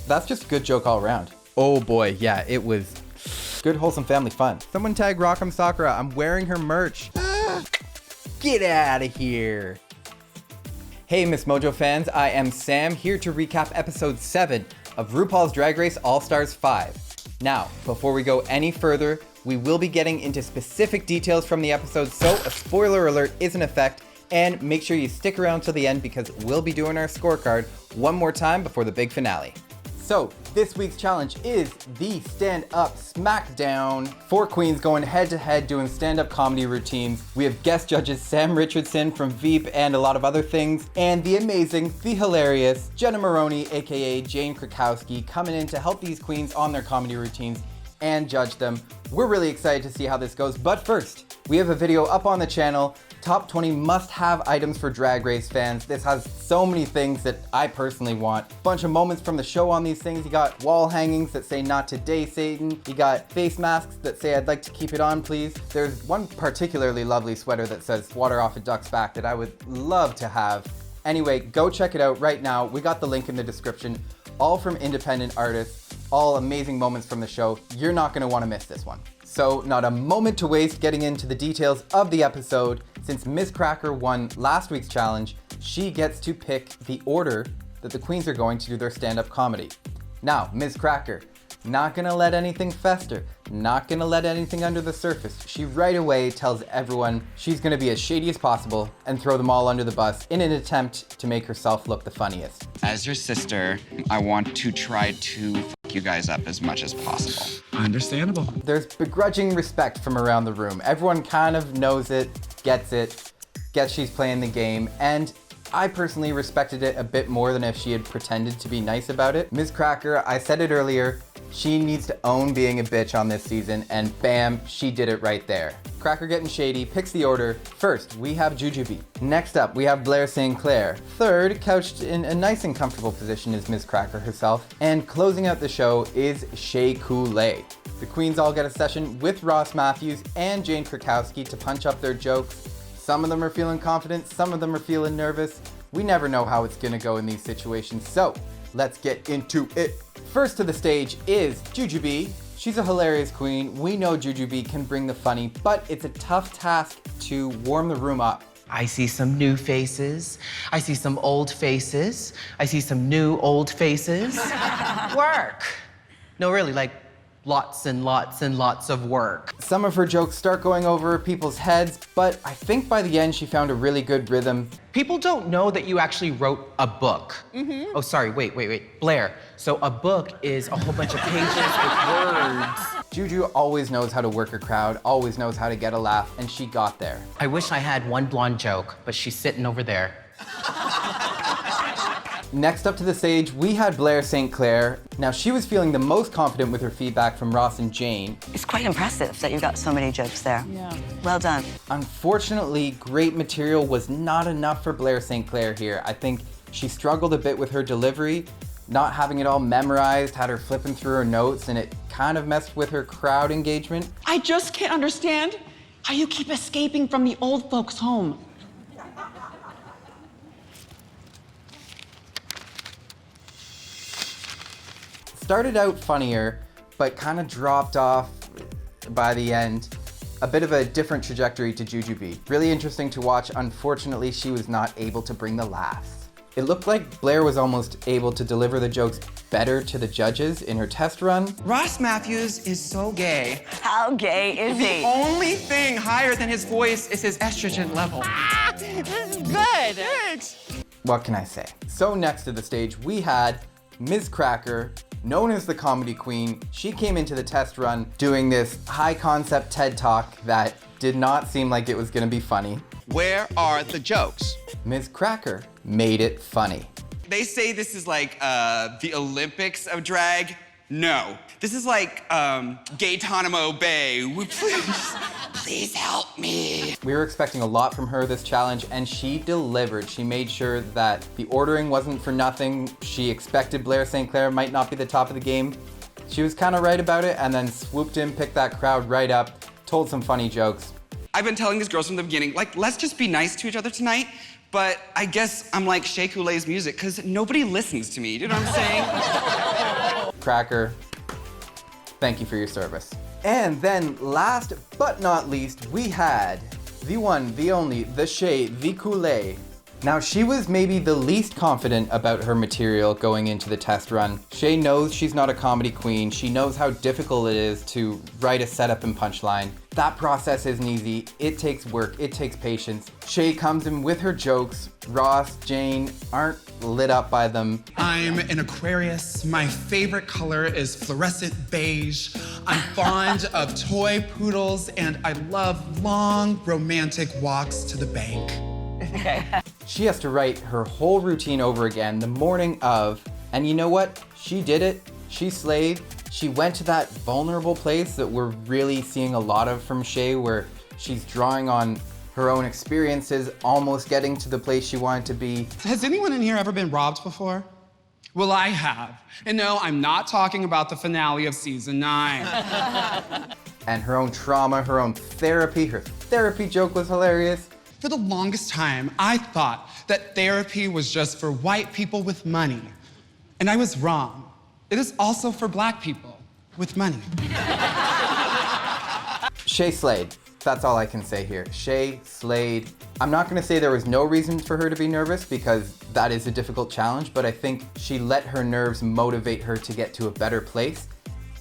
That's just a good joke all around. Oh boy, yeah, it was good, wholesome family fun. Someone tag Rock'em Sakura. I'm wearing her merch. Get out of here. Hey, MsMojo fans, I am Sam, here to recap episode 7 of RuPaul's Drag Race All-Stars 5. Now, before we go any further, we will be getting into specific details from the episode, so a spoiler alert is in effect, and make sure you stick around till the end because we'll be doing our scorecard one more time before the big finale. So, this week's challenge is the stand-up Smackdown. 4 queens going head-to-head doing stand-up comedy routines. We have guest judges Sam Richardson from Veep and a lot of other things, and the amazing, the hilarious Jenna Maroney, aka Jane Krakowski, coming in to help these queens on their comedy routines and judge them. We're really excited to see how this goes, but first, we have a video up on the channel, Top 20 must-have items for Drag Race fans. This has so many things that I personally want. Bunch of moments from the show on these things. You got wall hangings that say "Not today, Satan." You got face masks that say "I'd like to keep it on, please." There's one particularly lovely sweater that says "Water off a duck's back" that I would love to have. Anyway, go check it out right now. We got the link in the description. All from independent artists, all amazing moments from the show. You're not gonna wanna miss this one. So, not a moment to waste getting into the details of the episode. Since Ms. Cracker won last week's challenge, she gets to pick the order that the queens are going to do their stand-up comedy. Now, Ms. Cracker, not gonna let anything fester, not gonna let anything under the surface. She right away tells everyone she's gonna be as shady as possible and throw them all under the bus in an attempt to make herself look the funniest. As your sister, I want to try to fuck you guys up as much as possible. Understandable. There's begrudging respect from around the room. Everyone kind of knows it, gets she's playing the game, and I personally respected it a bit more than if she had pretended to be nice about it. Ms. Cracker, I said it earlier, she needs to own being a bitch on this season, and bam, she did it right there. Cracker getting shady, picks the order. First, we have Jujubee. Next up, we have Blair St. Clair. Third, couched in a nice and comfortable position, is Ms. Cracker herself. And closing out the show is Shea Coulee. The queens all get a session with Ross Matthews and Jane Krakowski to punch up their jokes. Some of them are feeling confident, some of them are feeling nervous. We never know how it's gonna go in these situations, so let's get into it. First to the stage is Jujubee. She's a hilarious queen. We know Jujubee can bring the funny, but it's a tough task to warm the room up. I see some new faces. I see some old faces. I see some new old faces. Work. No, really, like lots and lots and lots of work. Some of her jokes start going over people's heads, but I think by the end she found a really good rhythm. People don't know that you actually wrote a book. Oh, sorry, wait. Blair, so a book is a whole bunch of pages with words. Juju always knows how to work a crowd, always knows how to get a laugh, and she got there. I wish I had one blonde joke, but she's sitting over there. Next up to the stage, we had Blair St. Clair. Now, she was feeling the most confident with her feedback from Ross and Jane. It's quite impressive that you got so many jokes there. Yeah. Well done. Unfortunately, great material was not enough for Blair St. Clair here. I think she struggled a bit with her delivery, not having it all memorized, had her flipping through her notes, and it kind of messed with her crowd engagement. I just can't understand how you keep escaping from the old folks' home. Started out funnier, but kind of dropped off by the end. A bit of a different trajectory to Jujubee. Really interesting to watch. Unfortunately, she was not able to bring the laughs. It looked like Blair was almost able to deliver the jokes better to the judges in her test run. Ross Matthews is so gay. How gay is he? The only thing higher than his voice is his estrogen level. This is good. Thanks. What can I say? So next to the stage, we had Ms. Cracker, known as the comedy queen. She came into the test run doing this high concept TED Talk that did not seem like it was gonna be funny. Where are the jokes? Ms. Cracker made it funny. They say this is like the Olympics of drag. No. This is like Gaetanamo Bay. Please help me. We were expecting a lot from her this challenge, and she delivered. She made sure that the ordering wasn't for nothing. She expected Blair St. Clair might not be the top of the game. She was kind of right about it, and then swooped in, picked that crowd right up, told some funny jokes. I've been telling these girls from the beginning, like, let's just be nice to each other tonight. But I guess I'm like Shea Coulee's music, because nobody listens to me. You know what I'm saying? Cracker, thank you for your service. And then last but not least, we had the one, the only, the Shea, the Coulee. Now, she was maybe the least confident about her material going into the test run. Shea knows she's not a comedy queen. She knows how difficult it is to write a setup and punchline. That process isn't easy. It takes work, it takes patience. Shea comes in with her jokes. Ross, Jane aren't lit up by them. I'm an Aquarius. My favorite color is fluorescent beige. I'm fond of toy poodles, and I love long, romantic walks to the bank. She has to write her whole routine over again the morning of, and you know what? She did it. She slayed. She went to that vulnerable place that we're really seeing a lot of from Shea, where she's drawing on her own experiences, almost getting to the place she wanted to be. Has anyone in here ever been robbed before? Well, I have. And no, I'm not talking about the finale of season 9. And her own trauma, her own therapy. Her therapy joke was hilarious. For the longest time, I thought that therapy was just for white people with money. And I was wrong. It is also for black people with money. Shea slayed. That's all I can say here. Shea slayed. I'm not gonna say there was no reason for her to be nervous, because that is a difficult challenge, but I think she let her nerves motivate her to get to a better place,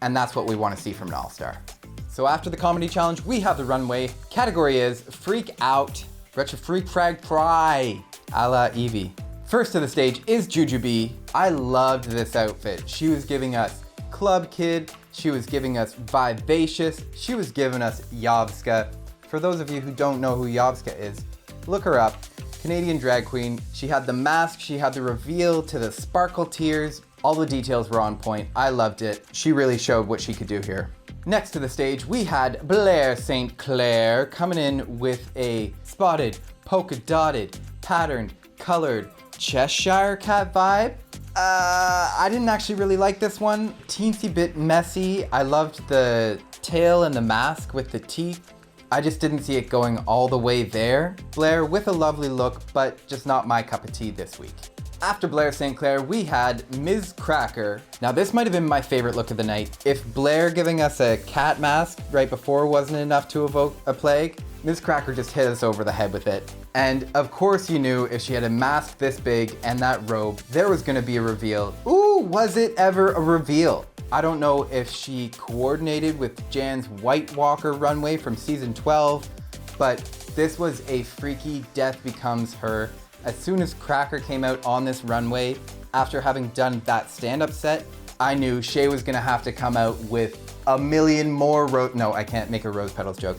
and that's what we wanna see from an all-star. So after the comedy challenge, we have the runway. Category is Freak Out. Retro Freak Frag Fry, a la Evie. First to the stage is Jujubee. I loved this outfit. She was giving us Club Kid, she was giving us Vivacious, she was giving us Yovska. For those of you who don't know who Yovska is, look her up. Canadian drag queen. She had the mask, she had the reveal to the sparkle tears. All the details were on point. I loved it. She really showed what she could do here. Next to the stage, we had Blair St. Clair coming in with a spotted, polka dotted, patterned, colored Cheshire cat vibe. I didn't actually really like this one. Teensy bit messy. I loved the tail and the mask with the teeth. I just didn't see it going all the way there. Blair with a lovely look, but just not my cup of tea this week. After Blair St. Clair, we had Ms. Cracker. Now this might have been my favorite look of the night. If Blair giving us a cat mask right before wasn't enough to evoke a plague, Ms. Cracker just hit us over the head with it. And of course you knew if she had a mask this big and that robe, there was gonna be a reveal. Ooh, was it ever a reveal? I don't know if she coordinated with Jan's White Walker runway from season 12, but this was a freaky Death Becomes Her. As soon as Cracker came out on this runway, after having done that stand-up set, I knew Shea was gonna have to come out with a million more no, I can't make a Rose Petals joke.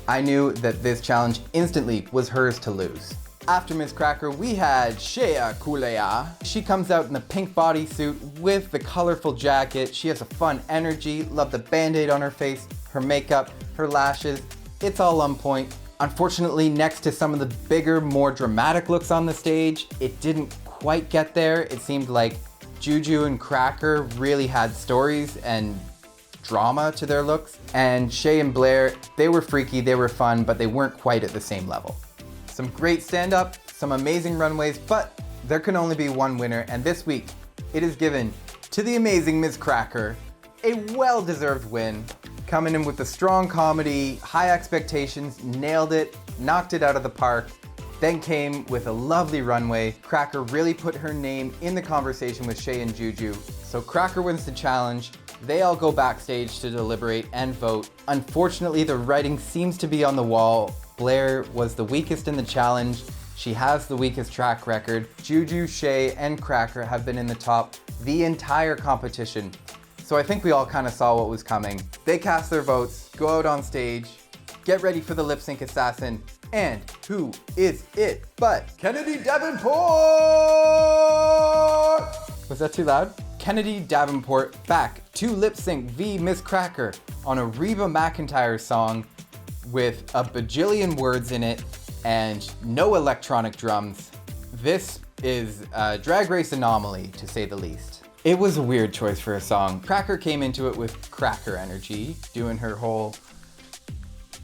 I knew that this challenge instantly was hers to lose. After Ms. Cracker, we had Shea Coulee. She comes out in the pink bodysuit with the colorful jacket. She has a fun energy. Love the band-aid on her face, her makeup, her lashes. It's all on point. Unfortunately, next to some of the bigger, more dramatic looks on the stage, it didn't quite get there. It seemed like Juju and Cracker really had stories and drama to their looks. And Shea and Blair, they were freaky, they were fun, but they weren't quite at the same level. Some great stand-up, some amazing runways, but there can only be one winner, and this week, it is given to the amazing Ms. Cracker, a well-deserved win. Coming in with the strong comedy, high expectations, nailed it, knocked it out of the park, then came with a lovely runway. Cracker really put her name in the conversation with Shea and Juju. So Cracker wins the challenge. They all go backstage to deliberate and vote. Unfortunately, the writing seems to be on the wall. Blair was the weakest in the challenge. She has the weakest track record. Juju, Shea, and Cracker have been in the top the entire competition. So I think we all kind of saw what was coming. They cast their votes, go out on stage, get ready for the lip sync assassin, and who is it but Kennedy Davenport? Was that too loud? Kennedy Davenport back to lip sync v Ms. Cracker on a Reba McEntire song with a bajillion words in it and no electronic drums. This is a Drag Race anomaly, to say the least. It was a weird choice for a song. Cracker came into it with Cracker energy, doing her whole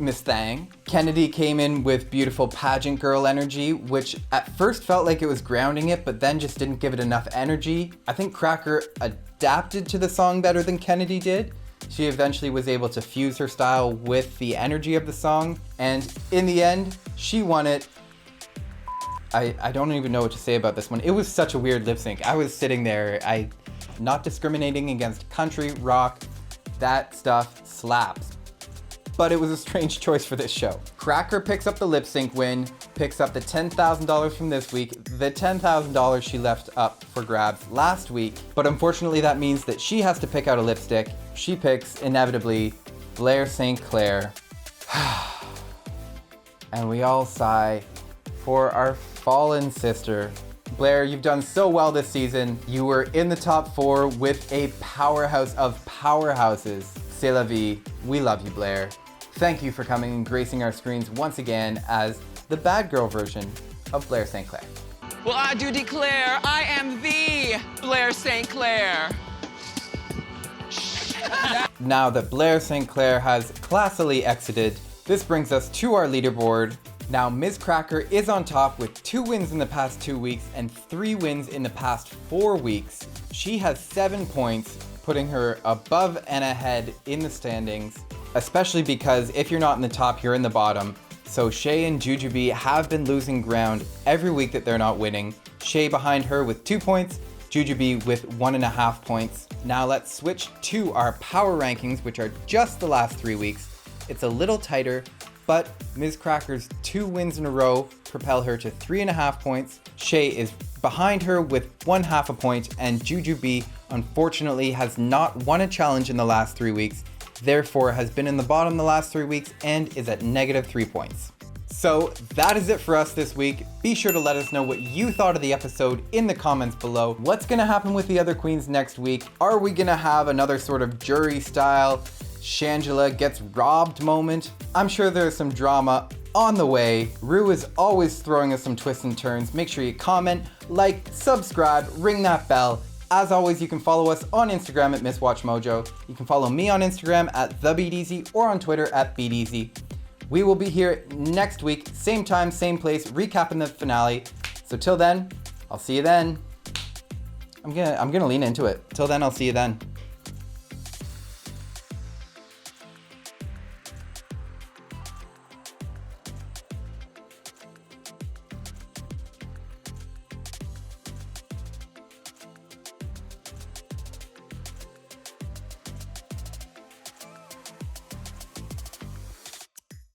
Miss Thang. Kennedy came in with beautiful pageant girl energy, which at first felt like it was grounding it, but then just didn't give it enough energy. I think Cracker adapted to the song better than Kennedy did. She eventually was able to fuse her style with the energy of the song, and in the end, she won it. I don't even know what to say about this one. It was such a weird lip sync. I was sitting there, not discriminating against country, rock, that stuff slaps. But it was a strange choice for this show. Cracker picks up the lip sync win, picks up the $10,000 from this week, the $10,000 she left up for grabs last week, but unfortunately that means that she has to pick out a lipstick. She picks, inevitably, Blair St. Clair. And we all sigh for our fallen sister. Blair, you've done so well this season. You were in the top 4 with a powerhouse of powerhouses. C'est la vie. We love you, Blair. Thank you for coming and gracing our screens once again as the bad girl version of Blair St. Clair. Well, I do declare I am the Blair St. Clair. Now that Blair St. Clair has classily exited, this brings us to our leaderboard. Now, Ms. Cracker is on top with 2 wins in the past 2 weeks and 3 wins in the past 4 weeks. She has 7 points, putting her above and ahead in the standings, especially because if you're not in the top, you're in the bottom. So Shay and Jujubee have been losing ground every week that they're not winning. Shay behind her with 2 points, Jujubee with 1.5 points. Now let's switch to our power rankings, which are just the last 3 weeks. It's a little tighter, but Ms. Cracker's 2 wins in a row propel her to 3.5 points. Shay is behind her with 1/2 point, and Jujubee unfortunately has not won a challenge in the last 3 weeks, therefore has been in the bottom the last 3 weeks and is at -3 points. So that is it for us this week. Be sure to let us know what you thought of the episode in the comments below. What's gonna happen with the other queens next week? Are we gonna have another sort of jury style Shangela gets robbed moment? I'm sure there's some drama on the way. Ru is always throwing us some twists and turns. Make sure you comment, like, subscribe, ring that bell. As always, you can follow us on Instagram at MsWatchMojo. You can follow me on Instagram at TheBeatEasy or on Twitter at BeatEasy. We will be here next week, same time, same place, recapping the finale. So till then, I'll see you then. I'm gonna lean into it. Till then, I'll see you then.